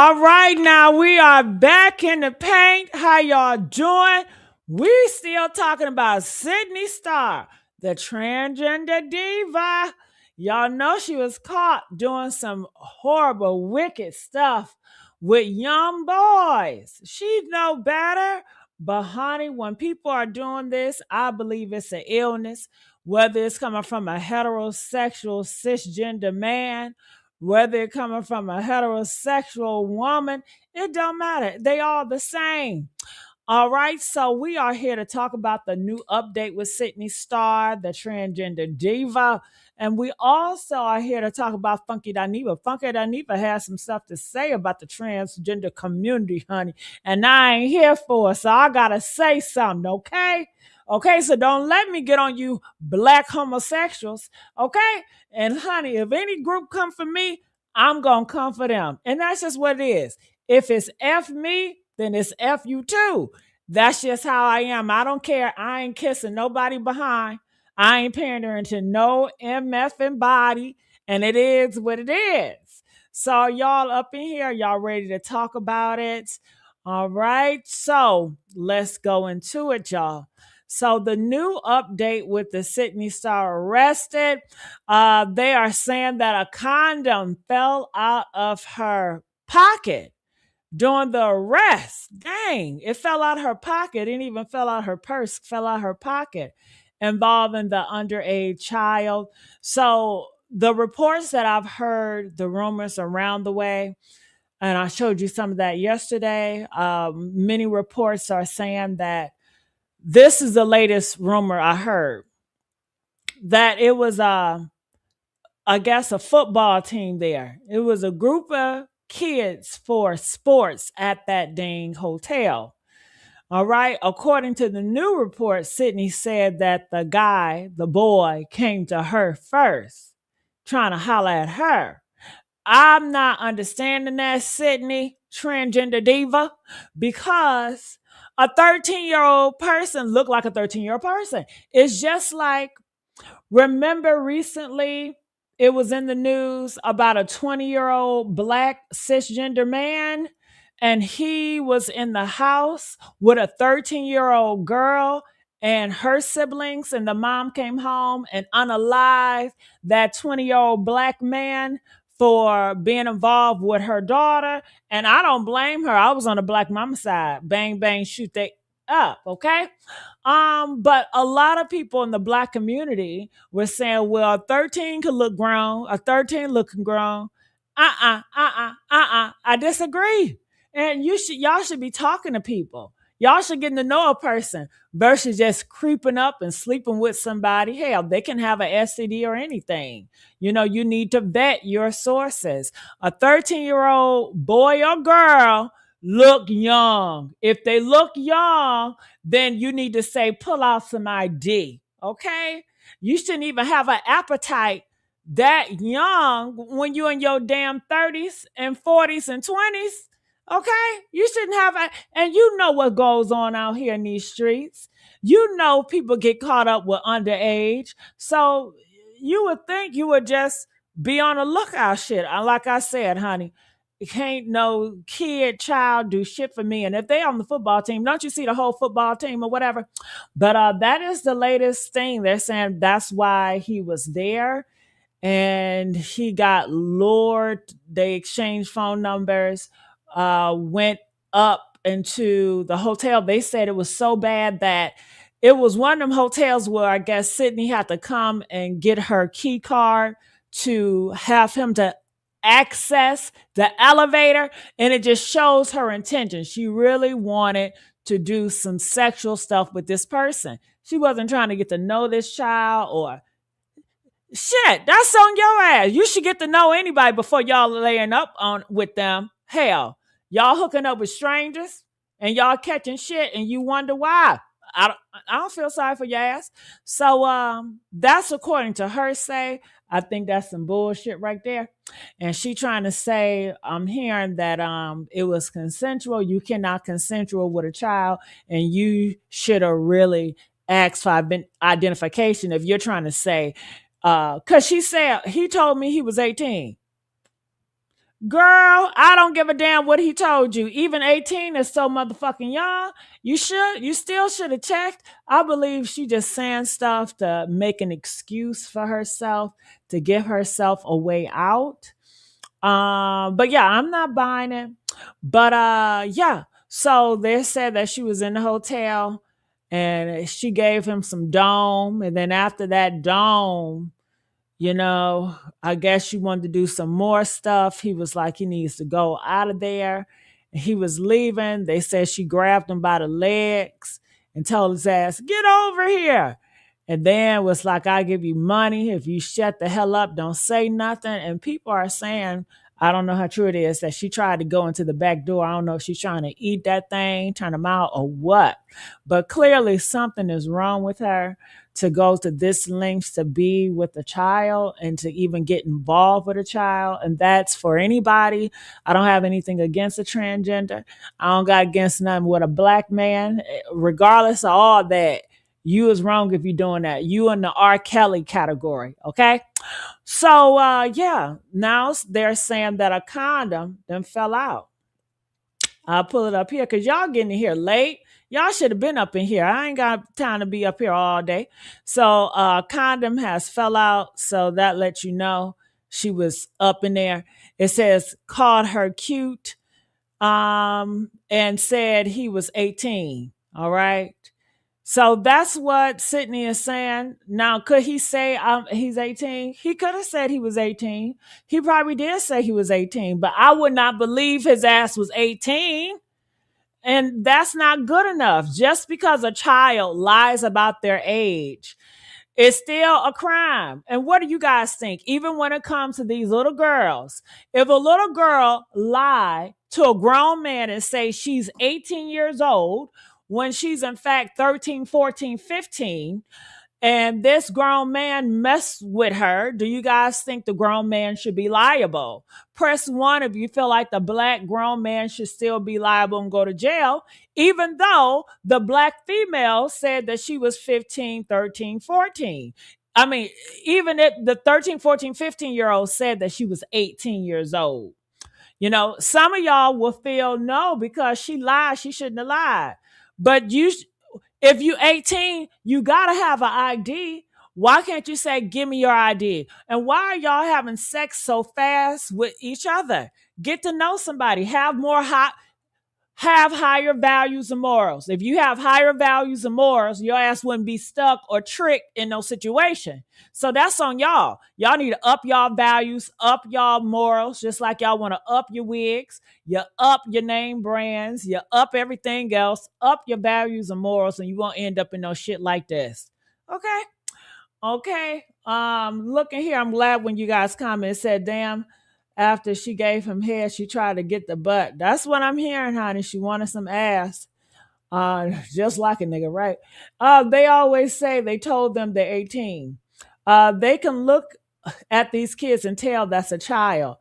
All right, now we are back in the paint. How y'all doing? We still talking about Sidney Starr, the transgender diva. Y'all know she was caught doing some horrible, wicked stuff with young boys. She know better. But honey, when people are doing this, I believe it's an illness, whether it's coming from a heterosexual cisgender man, whether it coming from a heterosexual woman, it don't matter. They all the same. All right, so we are here to talk about the new update with Sidney Starr, the transgender diva. And we also are here to talk about Funky Dineva. Funky Dineva has some stuff to say about the transgender community, honey. And I ain't here for it, so I gotta say something, okay? Okay, so don't let me get on you black homosexuals, okay? And honey, if any group come for me, I'm gonna come for them. And that's just what it is. If it's F me, then it's F you too. That's just how I am. I don't care. I ain't kissing nobody behind. I ain't pandering to no MF and body. And it is what it is. So y'all up in here, y'all ready to talk about it? All right. So let's go into it, y'all. So the new update with the Sidney Starr arrested, they are saying that a condom fell out of her pocket during the arrest. Dang, it fell out her pocket. It didn't even fell out her purse, fell out her pocket, involving the underage child. So the reports that I've heard, the rumors around the way, and I showed you some of that yesterday. Many reports are saying that this is the latest rumor I heard, that it was I guess a football team there. It was a group of kids for sports at that dang hotel. All right. According to the new report, Sidney said that the guy, the boy, came to her first, trying to holler at her. I'm not understanding that, Sidney, transgender diva, because a 13-year-old person look like a 13-year-old person. It's just like, remember recently it was in the news about a 20-year-old black cisgender man, and he was in the house with a 13-year-old girl and her siblings, and the mom came home and unalived that 20-year-old black man for being involved with her daughter. And I don't blame her. I was on the black mama side. Bang, bang, shoot they up, okay? But a lot of people in the black community were saying, well, 13 could look grown, a 13 looking grown. I disagree. And y'all should be talking to people. Y'all should get to know a person versus just creeping up and sleeping with somebody. Hell, they can have an STD or anything. You know, you need to vet your sources. A 13-year-old boy or girl look young. If they look young, then you need to say, pull out some ID. Okay? You shouldn't even have an appetite that young when you're in your damn 30s and 40s and 20s. Okay? You shouldn't have and you know what goes on out here in these streets. You know people get caught up with underage. So you would think you would just be on the lookout shit. Like I said, honey, can't no kid, child do shit for me. And if they on the football team, don't you see the whole football team or whatever? But that is the latest thing. They're saying that's why he was there. And he got lured. They exchanged phone numbers, went up into the hotel. They said it was so bad that it was one of them hotels where I guess Sydney had to come and get her key card to have him to access the elevator. And it just shows her intention. She really wanted to do some sexual stuff with this person. She wasn't trying to get to know this child or shit. That's on your ass. You should get to know anybody before y'all laying up on with them. Hell, y'all hooking up with strangers and y'all catching shit and you wonder why. I don't feel sorry for your ass. So that's according to her say. I think that's some bullshit right there. And she trying to say, I'm hearing that it was consensual. You cannot consensual with a child, and you should have really asked for identification if you're trying to say, because she said he told me he was 18. Girl, I don't give a damn what he told you. Even 18 is so motherfucking young. You still should have checked. I believe she just saying stuff to make an excuse for herself, to give herself a way out. But yeah, I'm not buying it. But yeah. So they said that she was in the hotel and she gave him some dome. And then after that dome, I guess she wanted to do some more stuff. He was like, he needs to go out of there. And he was leaving. They said she grabbed him by the legs and told his ass, get over here. And then was like, I give you money. If you shut the hell up, don't say nothing. And people are saying, I don't know how true it is, that she tried to go into the back door. I don't know if she's trying to eat that thing, turn him out, or what. But clearly something is wrong with her to go to this lengths to be with a child and to even get involved with a child. And that's for anybody. I don't have anything against a transgender. I don't got against nothing with a black man. Regardless of all that, you is wrong if you're doing that. You in the R. Kelly category, okay? So yeah, now they're saying that a condom then fell out. I'll pull it up here because y'all getting in here late. Y'all should have been up in here. I ain't got time to be up here all day. So condom has fell out. So that lets you know she was up in there. It says called her cute and said he was 18. All right. So that's what Sidney is saying. Now, could he say he's 18? He could have said he was 18. He probably did say he was 18, but I would not believe his ass was 18. And that's not good enough. Just because a child lies about their age, it's still a crime. And what do you guys think? Even when it comes to these little girls, if a little girl lie to a grown man and say she's 18 years old when she's in fact 13, 14, 15, and this grown man messed with her, do you guys think the grown man should be liable? Press one if you feel like the black grown man should still be liable and go to jail, even though the black female said that she was 15, 13, 14. I mean, even if the 13, 14, 15-year old said that she was 18 years old. Some of y'all will feel no, because she lied, she shouldn't have lied. But if you 18, you gotta have an ID. Why can't you say, give me your ID? And why are y'all having sex so fast with each other? Get to know somebody. Have higher values and morals. If you have higher values and morals, your ass wouldn't be stuck or tricked in no situation. So that's on y'all. Y'all need to up y'all values, up y'all morals, just like y'all want to up your wigs, you up your name brands, you up everything else, up your values and morals, and you won't end up in no shit like this. Okay? Okay. Looking here, I'm glad when you guys comment said, damn, after she gave him head, she tried to get the butt. That's what I'm hearing, honey. She wanted some ass. Just like a nigga, right? They always say they told them they're 18. They can look at these kids and tell that's a child.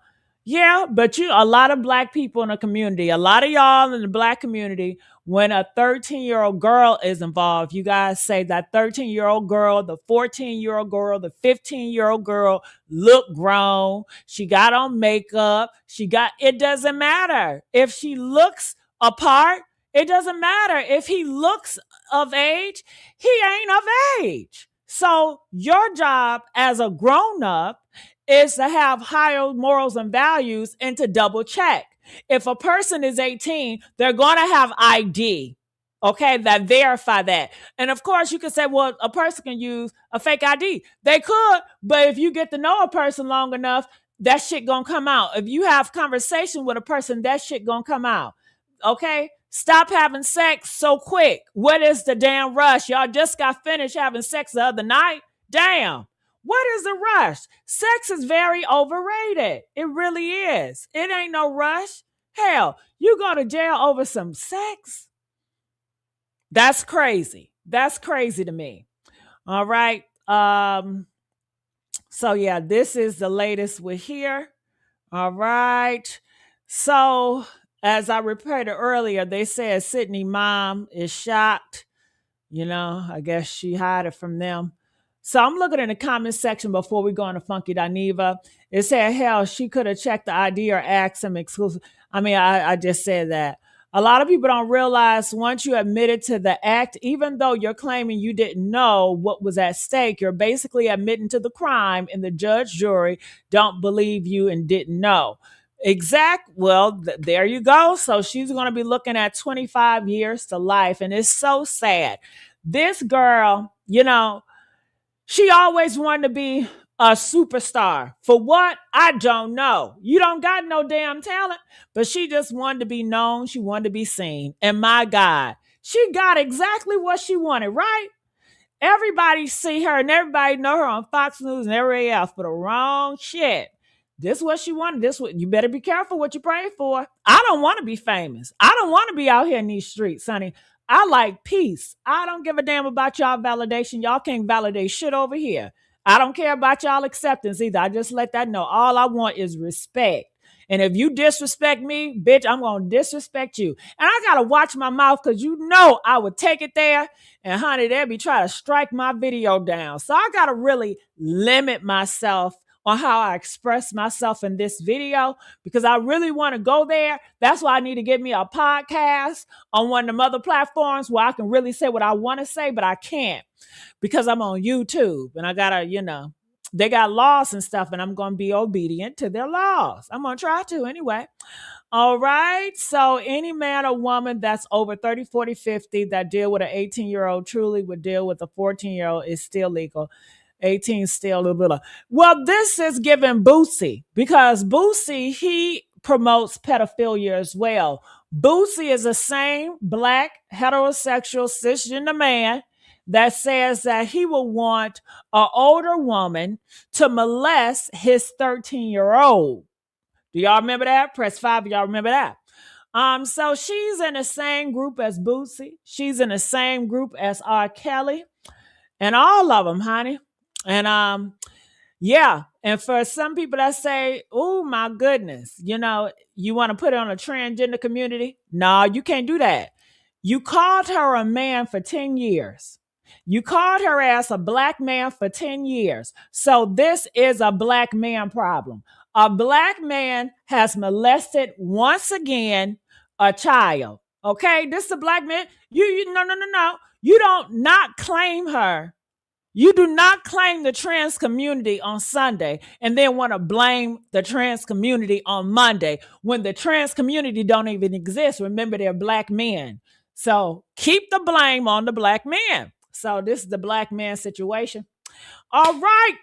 Yeah, but a lot of black people in the community, a lot of y'all in the black community, when a 13-year-old girl is involved, you guys say that 13-year-old girl, the 14-year-old girl, the 15-year-old girl look grown. She got on makeup. It doesn't matter. If she looks apart, it doesn't matter. If he looks of age, he ain't of age. So your job as a grown up is to have higher morals and values and to double check. If a person is 18, they're going to have ID, okay, that verify that. And of course, you could say, well, a person can use a fake ID. They could, but if you get to know a person long enough, that shit gonna come out. If you have conversation with a person, that shit gonna come out. Okay? Stop having sex so quick. What is the damn rush? Y'all just got finished having sex the other night. Damn. What is the rush? Sex is very overrated. It really is. It ain't no rush. Hell, you go to jail over some sex? That's crazy. That's crazy to me. All right. So yeah, this is the latest we're here. All right. So as I reported earlier, they said Sidney mom is shocked. I guess she hid it from them. So I'm looking in the comment section before we go into Funky Dineva. It said, hell, she could have checked the ID or asked him exclusive. I mean, I just said that. A lot of people don't realize once you admitted to the act, even though you're claiming you didn't know what was at stake, you're basically admitting to the crime, and the judge, jury don't believe you and didn't know. Well, there you go. So she's going to be looking at 25 years to life. And it's so sad. This girl, she always wanted to be a superstar. For what? I don't know. You don't got no damn talent, but she just wanted to be known. She wanted to be seen. And my God, she got exactly what she wanted, right? Everybody see her and everybody know her on Fox News and everywhere else for the wrong shit. This is what she wanted. You better be careful what you pray for. I don't want to be famous. I don't want to be out here in these streets, honey. I like peace. I don't give a damn about y'all validation. Y'all can't validate shit over here. I don't care about y'all acceptance either. I just let that know. All I want is respect. And if you disrespect me, bitch, I'm going to disrespect you. And I got to watch my mouth because I would take it there and, honey, they'd be trying to strike my video down. So I got to really limit myself on how I express myself in this video because I really want to go there. That's why I need to get me a podcast on one of the other platforms where I can really say what I want to say, but I can't because I'm on YouTube and I got to, they got laws and stuff, and I'm going to be obedient to their laws. I'm going to try to anyway. All right. So any man or woman that's over 30, 40, 50 that deal with an 18-year-old truly would deal with a 14-year-old is still legal. 18 still a little bit. Well, this is giving Boosie because Boosie, he promotes pedophilia as well. Boosie is the same black heterosexual cisgender man that says that he will want an older woman to molest his 13-year-old. Do y'all remember that? Press 5 if y'all remember that. So she's in the same group as Boosie. She's in the same group as R. Kelly and all of them, honey. And yeah. And for some people that say, oh my goodness, you want to put it on a transgender community? No, you can't do that. You called her a man for 10 years. You called her ass a black man for 10 years. So this is a black man problem. A black man has molested once again a child. Okay, this is a black man. No. You don't not claim her. You do not claim the trans community on Sunday and then want to blame the trans community on Monday when the trans community don't even exist. Remember, they're black men. So keep the blame on the black men. So this is the black man situation. All right.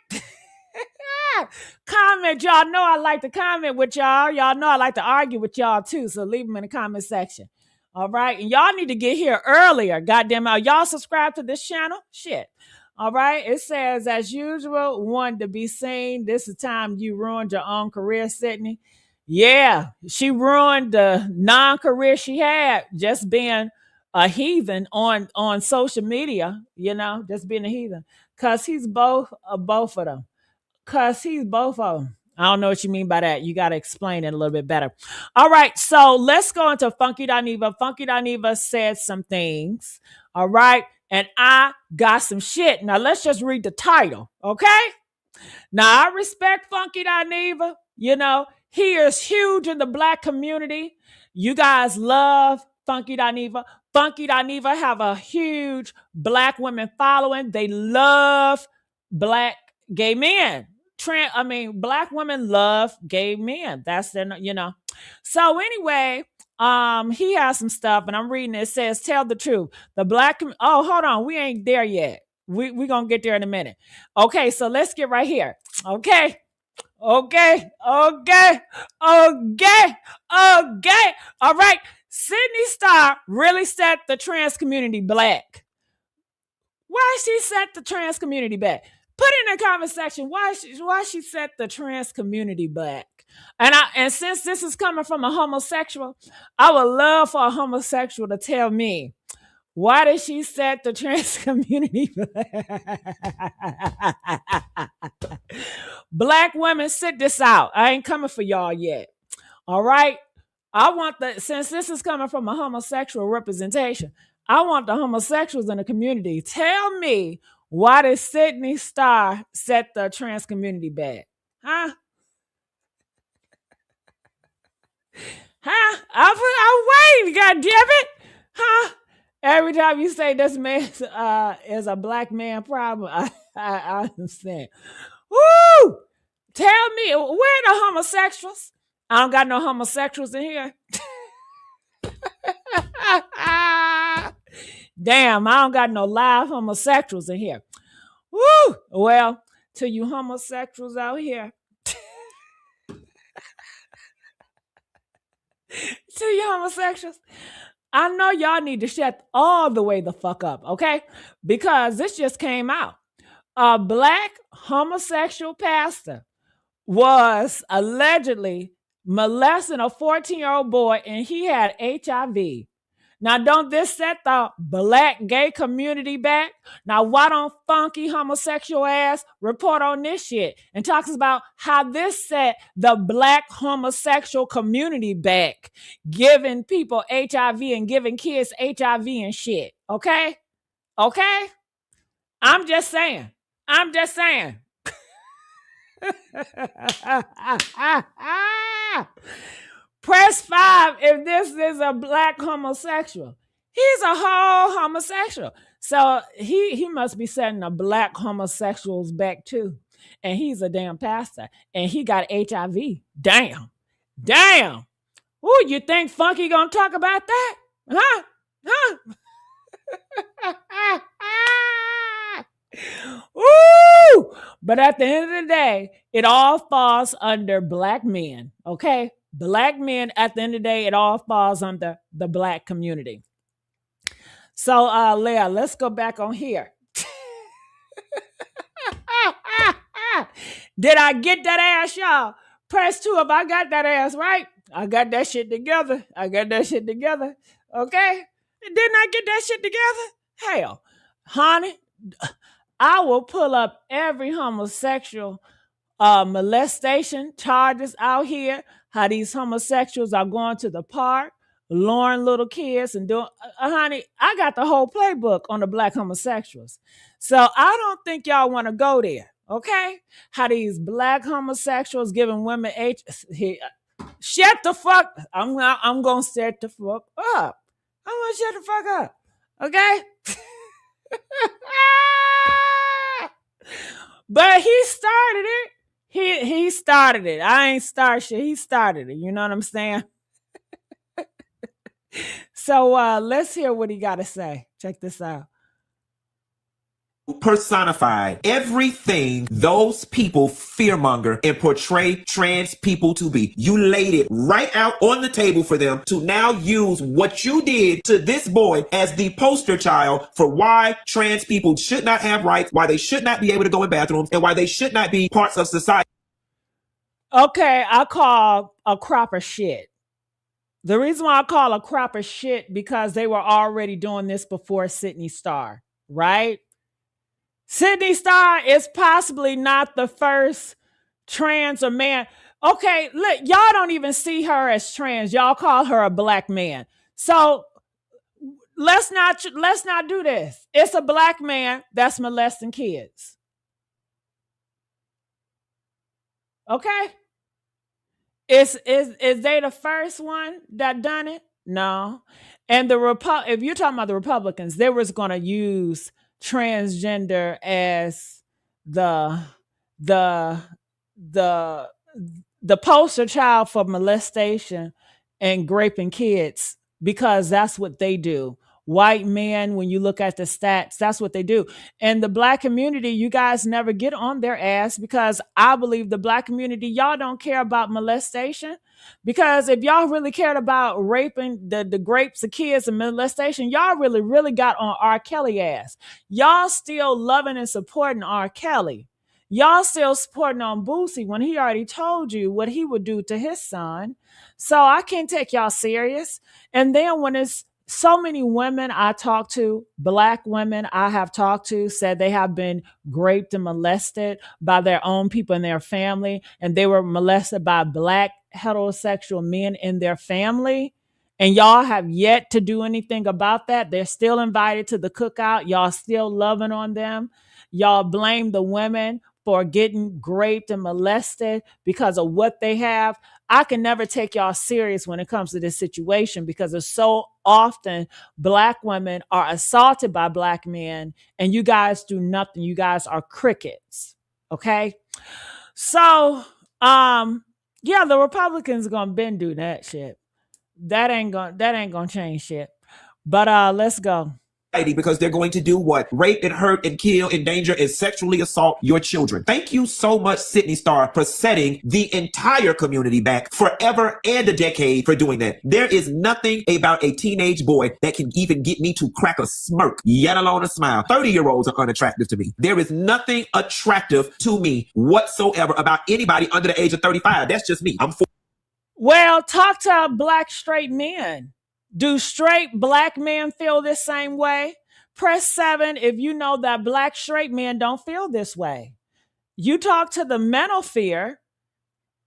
Comment. Y'all know I like to comment with y'all. Y'all know I like to argue with y'all too. So leave them in the comment section. All right. And y'all need to get here earlier. Goddamn it. Y'all subscribe to this channel? Shit. All right. It says, as usual, one to be seen. This is the time you ruined your own career, Sidney. Yeah. She ruined the non-career she had just being a heathen on social media, just being a heathen. Because he's both of them. Because he's both of them. I don't know what you mean by that. You got to explain it a little bit better. All right. So let's go into Funky Dineva. Funky Dineva said some things. All right. And I got some shit. Now let's just read the title. Okay. Now I respect Funky Dineva. He is huge in the black community. You guys love Funky Dineva. Funky Dineva have a huge black women following. They love black gay men. Black women love gay men. That's their, So anyway, he has some stuff, and I'm reading it. It says, tell the truth. The black, hold on. We ain't there yet. We're going to get there in a minute. Okay, so let's get right here. Okay. All right. Sidney Starr really set the trans community black. Why she set the trans community back? Put in the comment section why she set the trans community back. And since this is coming from a homosexual, I would love for a homosexual to tell me, why did she set the trans community back? Black women, sit this out. I ain't coming for y'all yet. All right. Since this is coming from a homosexual representation, I want the homosexuals in the community. Tell me, Why did Sidney Starr set the trans community back? Huh? Huh? I'm waiting, God damn it. Huh? Every time you say this man is a black man problem, I understand. Woo! Tell me, where are the homosexuals? I don't got no homosexuals in here. Damn, I don't got no live homosexuals in here. Woo! Well, to you homosexuals out here, to you homosexuals, I know y'all need to shut all the way the fuck up, okay? Because this just came out. A black homosexual pastor was allegedly molesting a 14-year-old boy and he had HIV. Now, don't this set the black gay community back? Now, why don't funky homosexual ass report on this shit and talks about how this set the black homosexual community back, giving people HIV and giving kids HIV and shit? Okay? Okay? I'm just saying. I'm just saying. Press 5 if this is a black homosexual. He's a whole homosexual. So he must be setting the black homosexuals back too. And he's a damn pastor. And he got HIV. Damn. Damn. Ooh, you think Funky gonna talk about that? Huh? Huh? Ooh! But at the end of the day, it all falls under black men. Okay? Black men, at the end of the day, it all falls under the black community. So, Leah, let's go back on here. Did I get that ass, y'all? Press 2 if I got that ass right. I got that shit together. Okay? Didn't I get that shit together? Hell, honey, I will pull up every homosexual molestation charges out here. How these homosexuals are going to the park, luring little kids and doing. Honey, I got the whole playbook on the black homosexuals. So I don't think y'all want to go there. Okay? How these black homosexuals giving women shut the fuck. I'm gonna shut the fuck up. I'm gonna shut the fuck up. Okay? But he started it. He started it. I ain't start shit. He started it. You know what I'm saying? So let's hear what he got to say. Check this out. Personify everything those people fearmonger and portray trans people to be. You laid it right out on the table for them to now use what you did to this boy as the poster child for why trans people should not have rights, why they should not be able to go in bathrooms, and why they should not be parts of society. Okay, I call a crop of shit. The reason why I call a crop of shit because they were already doing this before Sidney Starr, right? Sidney Starr is possibly not the first trans or man. Okay, look, y'all don't even see her as trans. Y'all call her a black man. So let's not do this. It's a black man that's molesting kids. Okay? Is they the first one that done it? No. And if you're talking about the Republicans, they was going to use transgender as the poster child for molestation and raping kids because that's what they do. White men, when you look at the stats, that's what they do. And the black community, you guys never get on their ass because I believe the black community, y'all don't care about molestation. Because if y'all really cared about raping the grapes of kids and molestation, y'all really got on R. Kelly ass. Y'all still loving and supporting R. Kelly. Y'all still supporting on Boosie when he already told you what he would do to his son. So I can't take y'all serious. And then when it's so many women I talk to, black women I have talked to, said they have been raped and molested by their own people in their family, and they were molested by black heterosexual men in their family. And y'all have yet to do anything about that. They're still invited to the cookout. Y'all still loving on them. Y'all blame the women for getting raped and molested because of what they have. I can never take y'all serious when it comes to this situation because it's so often black women are assaulted by black men and you guys do nothing. You guys are crickets. Okay. So, yeah, the Republicans are gonna been do that shit. That ain't gonna change shit. But let's go. Because they're going to do what? Rape and hurt and kill, endanger and sexually assault your children. Thank you so much, Sidney Starr, for setting the entire community back forever and a decade for doing that. There is nothing about a teenage boy that can even get me to crack a smirk, yet alone a smile. 30-year-olds are unattractive to me. There is nothing attractive to me whatsoever about anybody under the age of 35. That's just me. Well, talk to black straight men. Do straight black men feel this same way? Press 7 if you know that black straight men don't feel this way. You talk to the menosphere,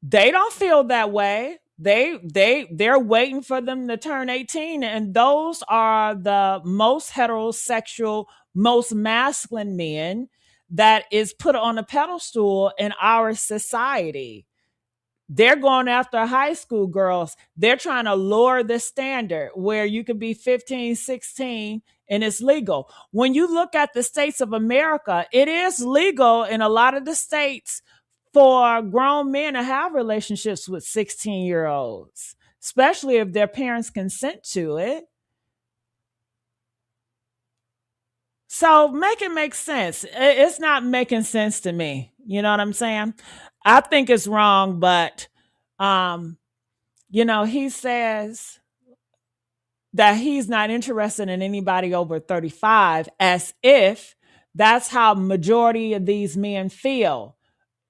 they don't feel that way. They're waiting for them to turn 18, and those are the most heterosexual, most masculine men that is put on a pedestal in our society. They're going after high school girls. They're trying to lower the standard where you could be 15, 16 and it's legal. When you look at the states of America, it is legal in a lot of the states for grown men to have relationships with 16-year-olds, especially if their parents consent to it. So make it make sense. It's not making sense to me. You know what I'm saying? I think it's wrong, but he says that he's not interested in anybody over 35, as if that's how majority of these men feel.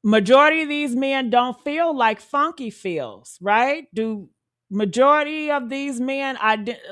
Majority of these men don't feel like Funky feels, right? Do majority of these men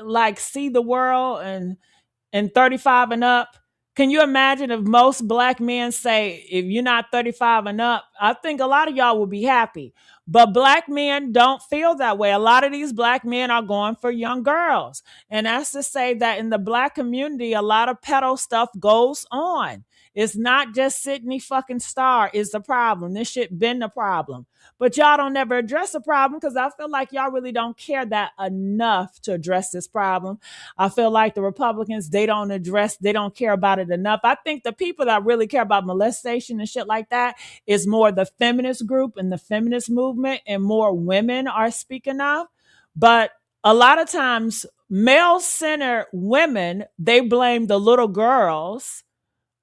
like see the world and 35 and up? Can you imagine if most black men say, if you're not 35 and up, I think a lot of y'all will be happy. But black men don't feel that way. A lot of these black men are going for young girls. And that's to say that in the black community, a lot of pedo stuff goes on. It's not just Sidney fucking Starr is the problem. This shit been the problem. But y'all don't ever address the problem because I feel like y'all really don't care that enough to address this problem. I feel like the Republicans, they don't care about it enough. I think the people that really care about molestation and shit like that is more the feminist group and the feminist movement, and more women are speaking up. But a lot of times, male-centered women, they blame the little girls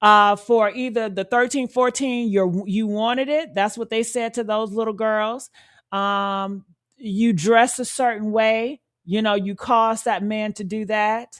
for either the 13, 14, you wanted it. That's what they said to those little girls. You dress a certain way. You caused that man to do that.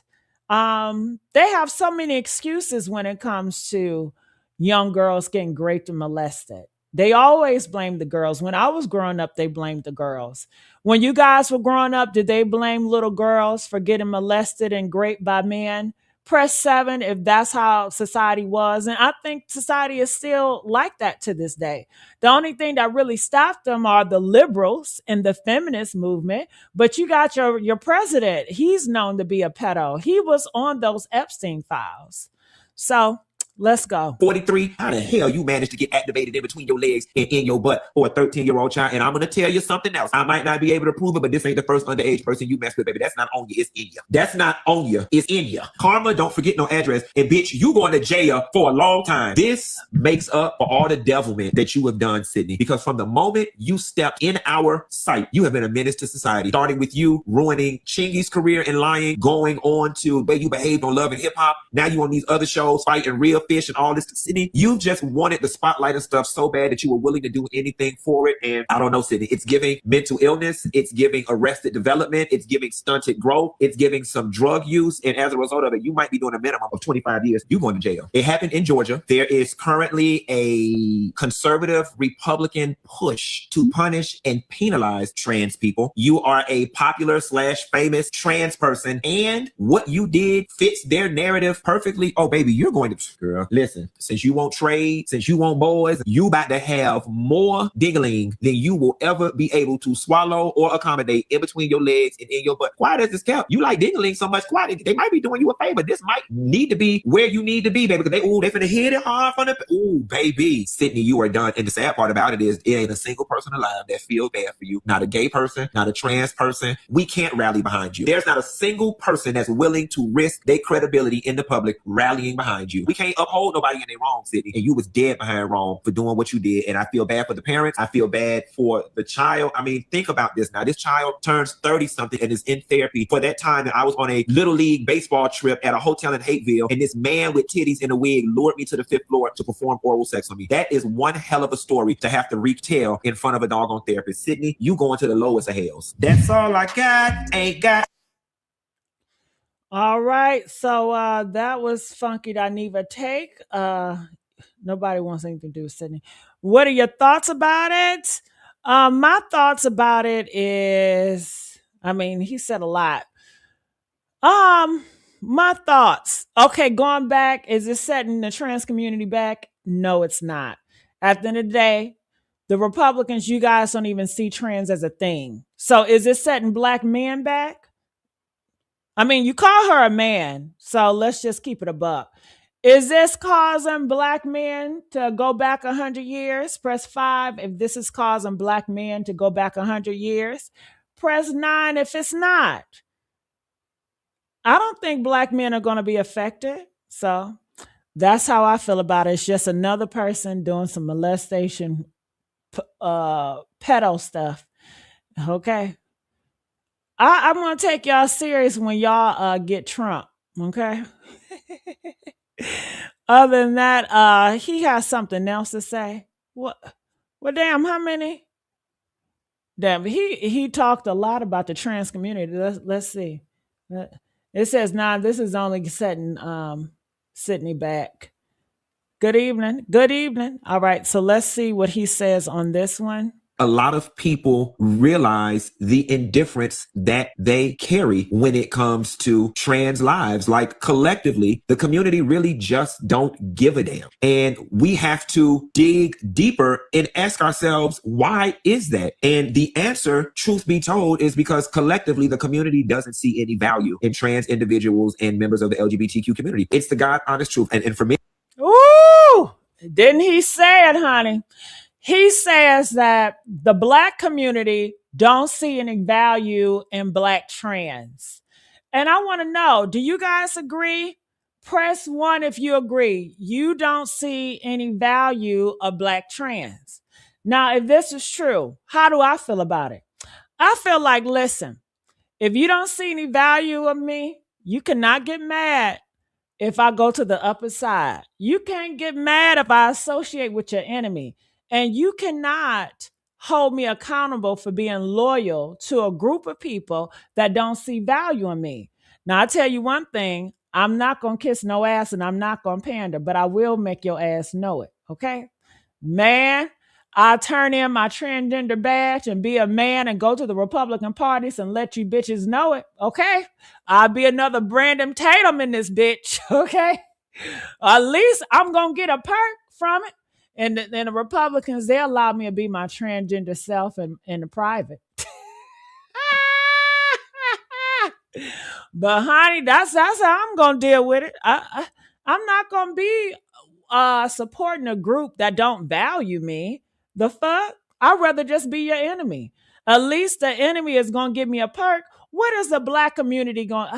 They have so many excuses when it comes to young girls getting raped and molested. They always blame the girls. When I was growing up, they blamed the girls. When you guys were growing up, did they blame little girls for getting molested and raped by men? Press 7 if that's how society was. And I think society is still like that to this day. The only thing that really stopped them are the liberals and the feminist movement. But you got your president. He's known to be a pedo. He was on those Epstein files. So let's go. 43, how the hell you managed to get activated in between your legs and in your butt for a 13-year-old child? And I'm going to tell you something else. I might not be able to prove it, but this ain't the first underage person you messed with, baby. That's not on you. It's in you. That's not on you. It's in you. Karma, don't forget no address. And bitch, you going to jail for a long time. This makes up for all the devilment that you have done, Sidney. Because from the moment you stepped in our sight, you have been a menace to society. Starting with you ruining Chingy's career in lying, going on to the way you behaved on Love and Hip Hop. Now you on these other shows fighting real fish and all this. Sidney, you just wanted the spotlight and stuff so bad that you were willing to do anything for it. And I don't know, Sidney, it's giving mental illness. It's giving arrested development. It's giving stunted growth. It's giving some drug use. And as a result of it, you might be doing a minimum of 25 years. You're going to jail. It happened in Georgia. There is currently a conservative Republican push to punish and penalize trans people. You are a popular / famous trans person, and what you did fits their narrative perfectly. Oh, baby, you're going to, girl, girl, listen, since you want trade, since you want boys, you about to have more diggling than you will ever be able to swallow or accommodate in between your legs and in your butt. Quiet as this count. You like diggling so much, quiet. They might be doing you a favor. This might need to be where you need to be, baby, because they finna hit it hard from the, baby. Sidney, you are done. And the sad part about it is it ain't a single person alive that feels bad for you. Not a gay person, not a trans person. We can't rally behind you. There's not a single person that's willing to risk their credibility in the public rallying behind you. We can't uphold nobody in their wrong, Sidney. And you was dead behind wrong for doing what you did. And I feel bad for the parents. I feel bad for the child. I mean, think about this now. This child turns 30 something and is in therapy. For that time that I was on a little league baseball trip at a hotel in Hateville, and this man with titties in a wig lured me to the 5th floor to perform oral sex on me. That is one hell of a story to have to retell in front of a doggone therapist. Sidney, you going to the lowest of hells. That's all I got. Ain't got. All right. So that was Funky Dineva take. Nobody wants anything to do with Sidney. What are your thoughts about it? My thoughts about it is, I mean, he said a lot. My thoughts. Okay, going back, is it setting the trans community back? No, it's not. At the end of the day, the Republicans, you guys don't even see trans as a thing. So is it setting black men back? I mean, you call her a man, so let's just keep it a buck. Is this causing black men to go back 100 years? Press 5 if this is causing black men to go back 100 years. Press 9 if it's not. I don't think black men are going to be affected. So that's how I feel about it. It's just another person doing some molestation, pedo stuff. Okay. I'm going to take y'all serious when y'all get Trump. Okay. Other than that, he has something else to say. What? Well, damn, how many? Damn, he talked a lot about the trans community. Let's see. It says, nah, this is only setting Sidney back. Good evening. Good evening. All right, so let's see what he says on this one. A lot of people realize the indifference that they carry when it comes to trans lives. Like collectively, the community really just don't give a damn. And we have to dig deeper and ask ourselves, why is that? And the answer, truth be told, is because collectively, the community doesn't see any value in trans individuals and members of the LGBTQ community. It's the God honest truth. And for me, ooh, didn't he say it, honey? He says that the black community don't see any value in black trans. And I want to know, do you guys agree? Press 1 if you agree. You don't see any value of black trans. Now, if this is true, how do I feel about it? I feel like, listen, if you don't see any value of me, you cannot get mad if I go to the upper side. You can't get mad if I associate with your enemy. And you cannot hold me accountable for being loyal to a group of people that don't see value in me. Now, I tell you one thing, I'm not going to kiss no ass and I'm not going to pander, but I will make your ass know it, okay? Man, I'll turn in my transgender badge and be a man and go to the Republican parties and let you bitches know it, okay? I'll be another Brandon Tatum in this bitch, okay? At least I'm going to get a perk from it. And the Republicans, they allow me to be my transgender self in the private. But honey, that's how I'm gonna deal with it. I'm not gonna be supporting a group that don't value me. The fuck? I'd rather just be your enemy. At least the enemy is gonna give me a perk. What is the black community going?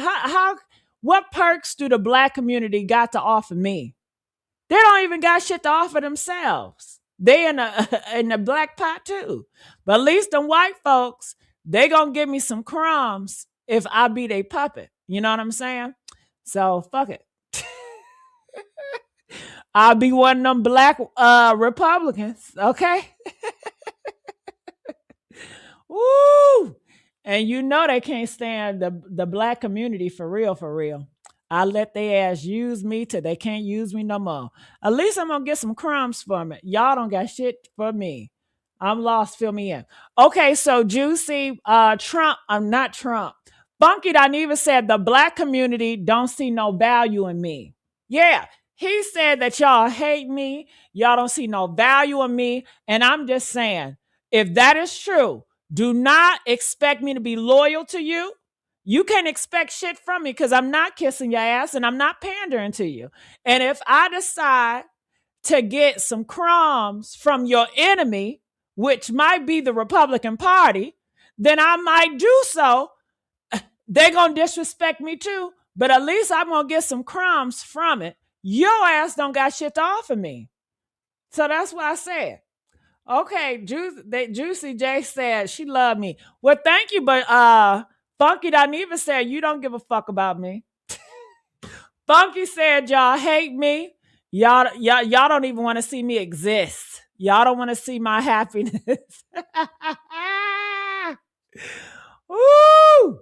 What perks do the black community got to offer me? They don't even got shit to offer themselves. They in the black pot too. But at least them white folks, they gonna give me some crumbs if I be their puppet. You know what I'm saying? So fuck it. I'll be one of them black Republicans, okay? Woo! And you know they can't stand the black community for real, for real. I let their ass use me till they can't use me no more. At least I'm gonna get some crumbs from it. Y'all don't got shit for me. I'm lost, fill me in. Okay, so Juicy, Trump, I'm not Trump. Funky Dineva said the black community don't see no value in me. Yeah, He said that y'all hate me, y'all don't see no value in me, and I'm just saying, if that is true, do not expect me to be loyal to you. You can't expect shit from me because I'm not kissing your ass and I'm not pandering to you. And if I decide to get some crumbs from your enemy, which might be the Republican Party, then I might do so. They're going to disrespect me too, but at least I'm going to get some crumbs from it. Your ass don't got shit to offer me. So that's what I said. Okay, Juicy J said she loved me. Well, thank you, but Funky Dineva said you don't give a fuck about me. Funky said y'all hate me. Y'all don't even want to see me exist. Y'all don't want to see my happiness. Woo!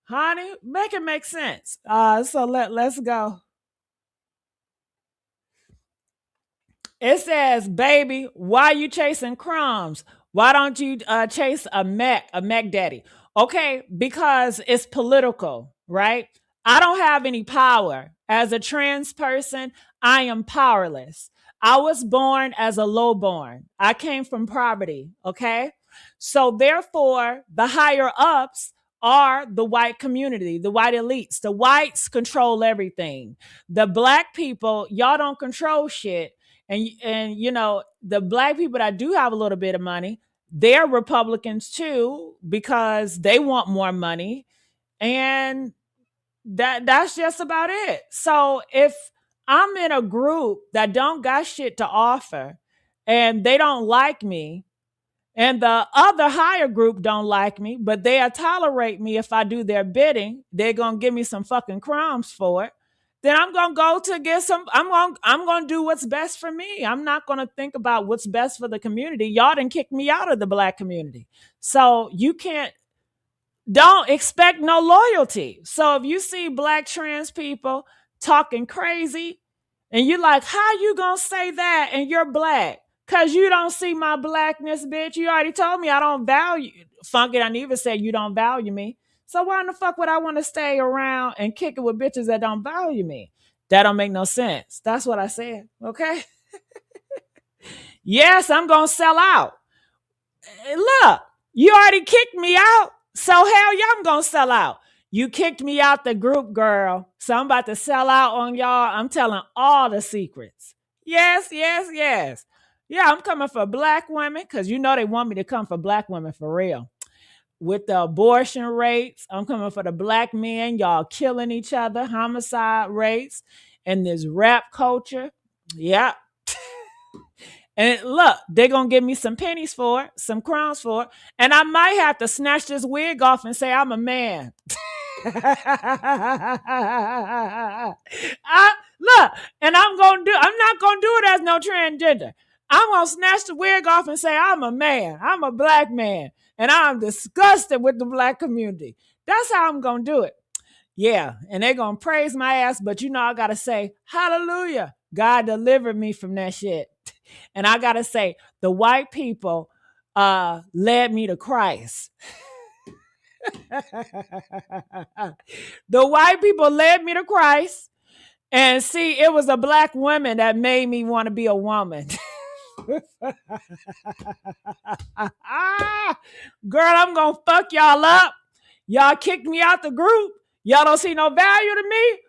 Honey, make it make sense. So let's go. It says, baby, why you chasing crumbs? Why don't you chase a Mac daddy? Okay, because it's political, right? I don't have any power. As a trans person, I am powerless. I was born as a lowborn. I came from poverty, okay? So therefore, the higher ups are the white community, the white elites. The whites control everything. The black people, y'all don't control shit. And you know, the black people that do have a little bit of money, they're Republicans too because they want more money, and that's just about it. So if I'm in a group that don't got shit to offer and they don't like me, and the other higher group don't like me, but they'll tolerate me if I do their bidding, they're gonna give me some fucking crumbs for it. Then I'm gonna go to get some. I'm gonna do what's best for me. I'm not gonna think about what's best for the community. Y'all didn't kick me out of the black community, so you can't. Don't expect no loyalty. So if you see black trans people talking crazy, and you're like, how you gonna say that? And you're black. Cause you don't see my blackness, bitch. You already told me I don't value. Funky, I even said you don't value me. So why in the fuck would I want to stay around and kick it with bitches that don't value me? That don't make no sense. That's what I said. Okay. Yes, I'm gonna sell out. Look, you already kicked me out. So hell yeah, I'm gonna sell out. You kicked me out the group, girl. So I'm about to sell out on y'all. I'm telling all the secrets. Yes, yes, yes. Yeah, I'm coming for black women because you know they want me to come for black women for real. With the abortion rates, I'm coming for the black men. Y'all killing each other, homicide rates, and this rap culture. Yeah. And look, they're going to give me some pennies for it, some crowns for it. And I might have to snatch this wig off and say, I'm a man. Look, and I'm not going to do it as no transgender. I'm going to snatch the wig off and say, I'm a man. I'm a black man. And I'm disgusted with the black community. That's how I'm going to do it. Yeah. And they're going to praise my ass. But you know, I got to say, hallelujah. God delivered me from that shit. And I got to say, the white people led me to Christ. The white people led me to Christ. And see, it was a black woman that made me want to be a woman. Girl, I'm going to fuck y'all up. Y'all kicked me out the group. Y'all don't see no value to me.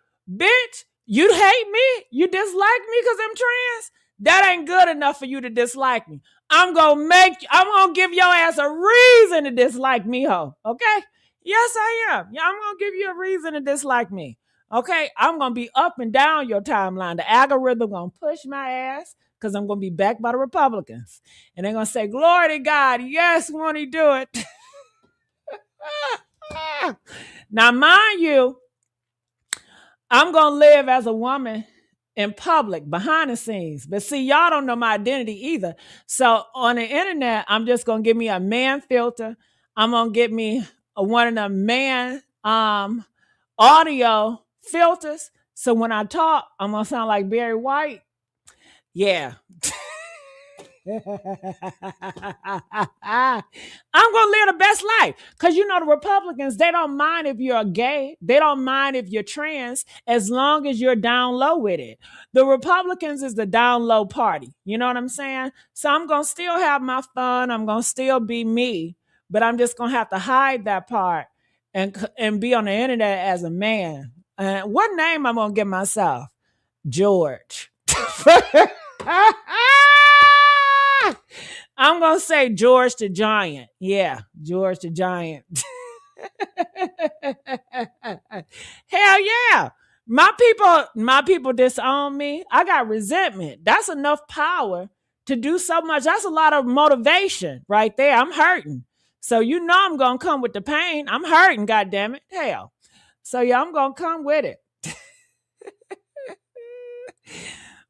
Bitch, you hate me? You dislike me because I'm trans? That ain't good enough for you to dislike me. I'm gonna give your ass a reason to dislike me, ho. Okay? Yes, I am. Yeah, I'm gonna give you a reason to dislike me. Okay? I'm gonna be up and down your timeline. The algorithm gonna push my ass because I'm gonna be backed by the Republicans. And they're gonna say, glory to God, yes, won't he do it? Now, mind you, I'm going to live as a woman in public, behind the scenes. But see, y'all don't know my identity either. So on the internet, I'm just going to give me a man filter. I'm going to get me one of the man audio filters. So when I talk, I'm going to sound like Barry White. Yeah. I'm gonna live the best life. Cause you know the Republicans, they don't mind if you're gay, they don't mind if you're trans, as long as you're down low with it. The Republicans is the down low party. You know what I'm saying? So I'm gonna still have my fun, I'm gonna still be me, but I'm just gonna have to hide that part and be on the internet as a man. What name I'm gonna give myself? George. I'm gonna say George the Giant. Yeah, George the Giant. Hell yeah. My people disown me. I got resentment. That's enough power to do so much. That's a lot of motivation right there. I'm hurting. So you know I'm gonna come with the pain. I'm hurting, goddamn it. Hell. So yeah, I'm gonna come with it.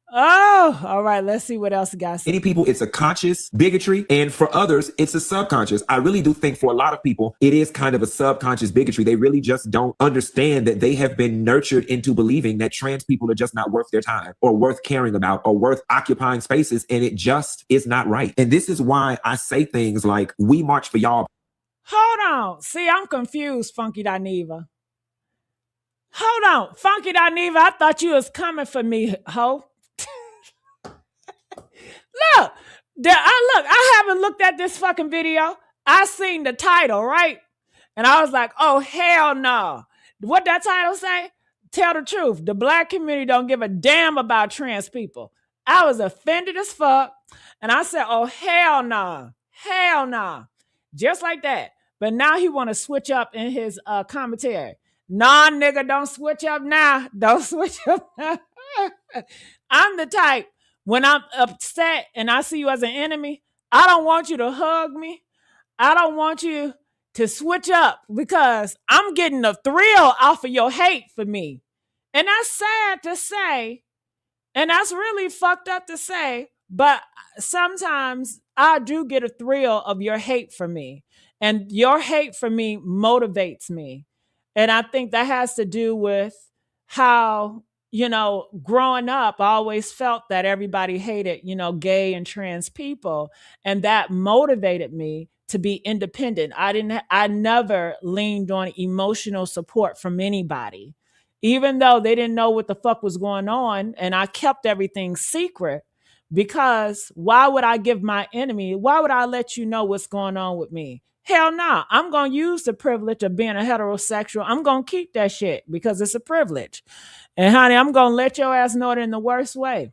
Oh, all right. Let's see what else we got. Many people, it's a conscious bigotry, and for others, it's a subconscious. I really do think for a lot of people, it is kind of a subconscious bigotry. They really just don't understand that they have been nurtured into believing that trans people are just not worth their time or worth caring about or worth occupying spaces, and it just is not right. And this is why I say things like, we march for y'all. Hold on. See, I'm confused, Funky Dineva. Hold on. Funky Dineva, I thought you was coming for me, ho. Look, I haven't looked at this fucking video. I seen the title, right? And I was like, oh, hell no. What that title say? Tell the truth. The black community don't give a damn about trans people. I was offended as fuck. And I said, oh, hell no. Hell no. Just like that. But now he want to switch up in his commentary. Nah, nigga, don't switch up now. Don't switch up now. I'm the type, when I'm upset and I see you as an enemy, I don't want you to hug me. I don't want you to switch up because I'm getting a thrill off of your hate for me. And that's sad to say. And that's really fucked up to say. But sometimes I do get a thrill of your hate for me. And your hate for me motivates me. And I think that has to do with how, growing up, I always felt that everybody hated, gay and trans people. And that motivated me to be independent. I never leaned on emotional support from anybody, even though they didn't know what the fuck was going on. And I kept everything secret because why would I why would I let you know what's going on with me? Hell no. Nah. I'm going to use the privilege of being a heterosexual. I'm going to keep that shit because it's a privilege. And honey, I'm going to let your ass know it in the worst way.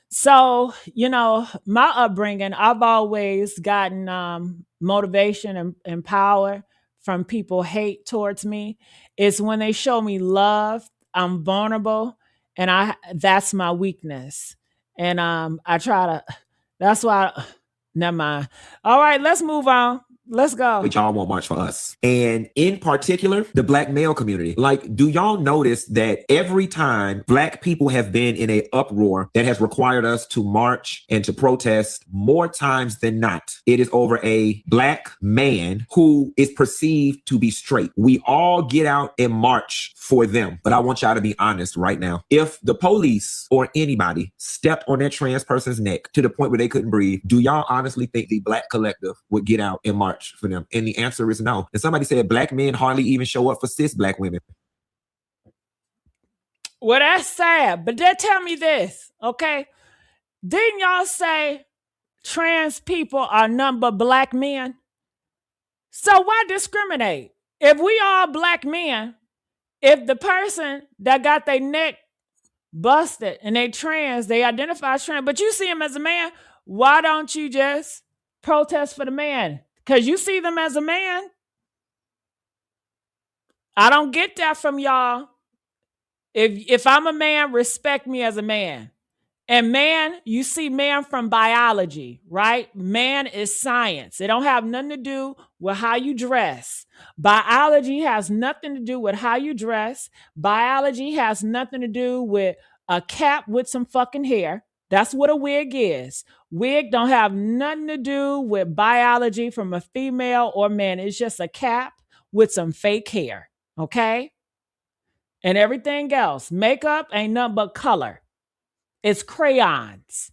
So, my upbringing, I've always gotten motivation and power from people hate towards me. It's when they show me love, I'm vulnerable, and that's my weakness. And I try to, that's why, never mind. All right, let's move on. Let's go. But y'all won't march for us. And in particular, the black male community. Like, do y'all notice that every time black people have been in a uproar that has required us to march and to protest, more times than not, it is over a black man who is perceived to be straight. We all get out and march for them. But I want y'all to be honest right now. If the police or anybody stepped on that trans person's neck to the point where they couldn't breathe, do y'all honestly think the black collective would get out and march for them? And the answer is no. And somebody said black men hardly even show up for cis black women. Well, that's sad. But they tell me this, okay? Didn't y'all say trans people are none but black men? So why discriminate? If we all black men, if the person that got their neck busted and they trans, they identify as trans, but you see them as a man, why don't you just protest for the man? Because you see them as a man. I don't get that from y'all. If I'm a man, respect me as a man. And man, you see man from biology, right? Man is science. It don't have nothing to do with how you dress. Biology has nothing to do with how you dress. Biology has nothing to do with a cap with some fucking hair. That's what a wig is. Wig don't have nothing to do with biology from a female or man. It's just a cap with some fake hair, okay? And everything else. Makeup ain't nothing but color. It's crayons.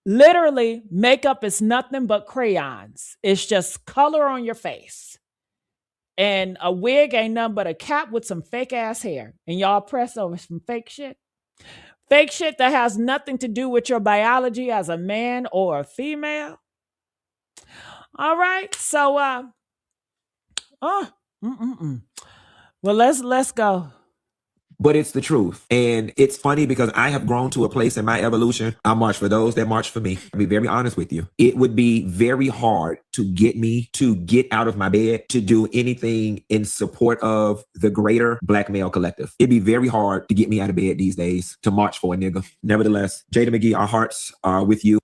Literally, makeup is nothing but crayons. It's just color on your face. And a wig ain't nothing but a cap with some fake ass hair. And y'all press over some fake shit. Fake shit that has nothing to do with your biology as a man or a female. All right. So oh, mm-mm-mm. Well, let's go. But it's the truth. And it's funny because I have grown to a place in my evolution. I march for those that march for me. I'll be very honest with you. It would be very hard to get me to get out of my bed to do anything in support of the greater Black male collective. It'd be very hard to get me out of bed these days to march for a nigga. Nevertheless, Jada McGee, our hearts are with you.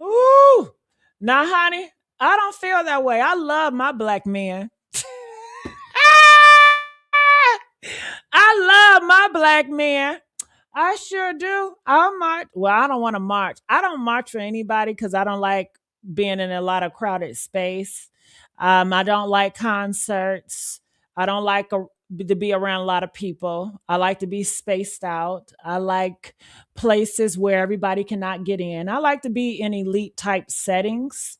Ooh. Now, honey, I don't feel that way. I love my Black men. I love my Black men. I sure do. I'll march. Well, I don't want to march. I don't march for anybody because I don't like being in a lot of crowded space. I don't like concerts. I don't like to be around a lot of people. I like to be spaced out. I like places where everybody cannot get in. I like to be in elite type settings.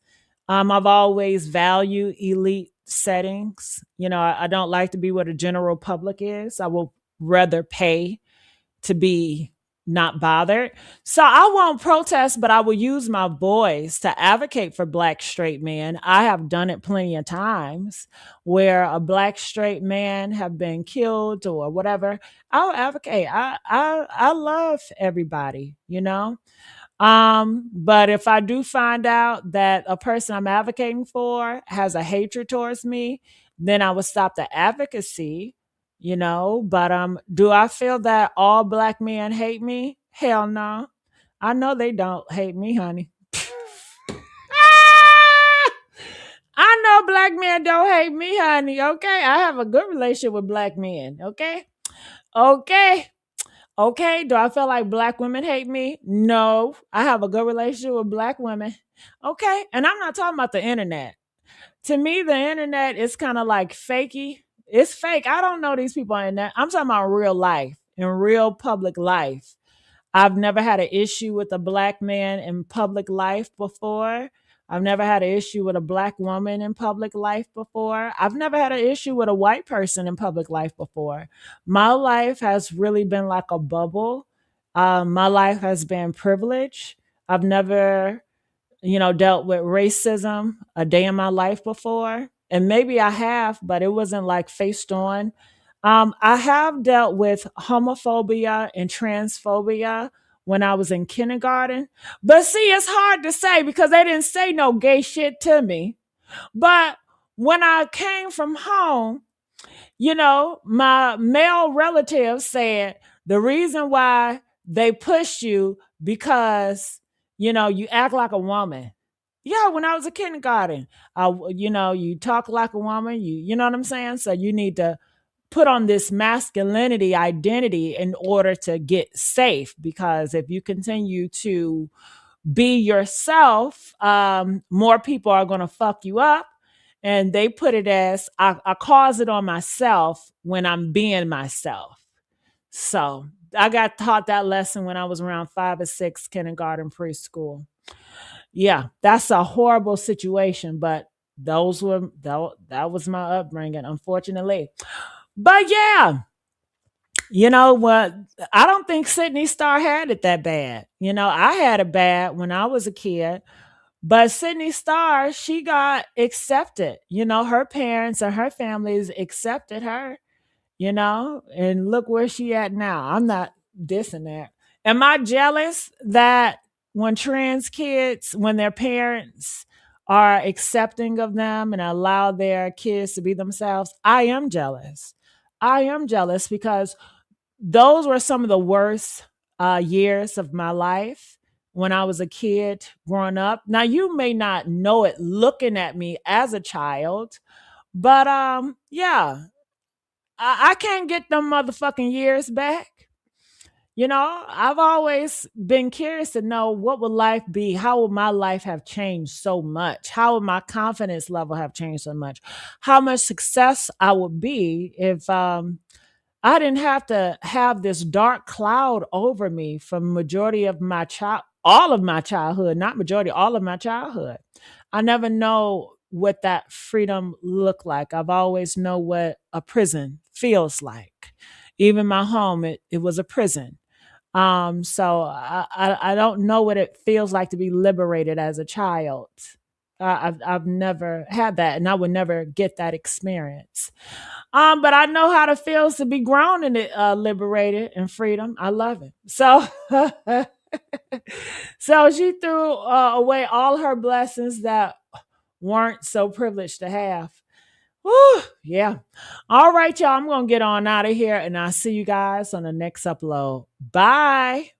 I've always valued elite settings. I don't like to be where the general public is. I will rather pay to be not bothered. So I won't protest, but I will use my voice to advocate for Black straight men. I have done it plenty of times where a Black straight man have been killed or whatever. I'll advocate. I love everybody. But if I do find out that a person I'm advocating for has a hatred towards me, then I would stop the advocacy. But do I feel that all Black men hate me? Hell no. I know they don't hate me, honey. I know Black men don't hate me, honey. Okay. I have a good relationship with Black men. Okay. Okay. Okay, do I feel like Black women hate me? No, I have a good relationship with Black women. Okay, and I'm not talking about the internet. To me, the internet is kind of like fakey. It's fake. I don't know these people on the internet. I'm talking about real life, in real public life. I've never had an issue with a Black man in public life before. I've never had an issue with a Black woman in public life before. I've never had an issue with a white person in public life before. My life has really been like a bubble. My life has been privilege. I've never dealt with racism a day in my life before. And maybe I have, but it wasn't like faced on. I have dealt with homophobia and transphobia when I was in kindergarten. But see, it's hard to say because they didn't say no gay shit to me. But when I came from home, my male relatives said the reason why they pushed you because, you act like a woman. Yeah, when I was a kindergarten, you talk like a woman. You know what I'm saying? So you need to put on this masculinity identity in order to get safe. Because if you continue to be yourself, more people are going to fuck you up. And they put it as I cause it on myself when I'm being myself. So I got taught that lesson when I was around 5 or 6, kindergarten, preschool. Yeah, that's a horrible situation, but that was my upbringing, unfortunately. But yeah, you know what? I don't think Sidney Starr had it that bad. I had it bad when I was a kid. But Sidney Starr, she got accepted. Her parents and her families accepted her, and look where she at now. I'm not dissing that. Am I jealous that when trans kids, when their parents are accepting of them and allow their kids to be themselves? I am jealous. I am jealous because those were some of the worst years of my life when I was a kid growing up. Now, you may not know it looking at me as a child, but yeah, I can't get them motherfucking years back. I've always been curious to know what would life be? How would my life have changed so much? How would my confidence level have changed so much? How much success I would be if I didn't have to have this dark cloud over me for majority of my all of my childhood, not majority, all of my childhood. I never know what that freedom looked like. I've always know what a prison feels like. Even my home, it was a prison. So I don't know what it feels like to be liberated as a child. I've never had that, and I would never get that experience. But I know how it feels to be grown and liberated and freedom. I love it. So, so she threw away all her blessings that weren't so privileged to have. Whew, yeah. All right, y'all. I'm gonna get on out of here, and I'll see you guys on the next upload. Bye.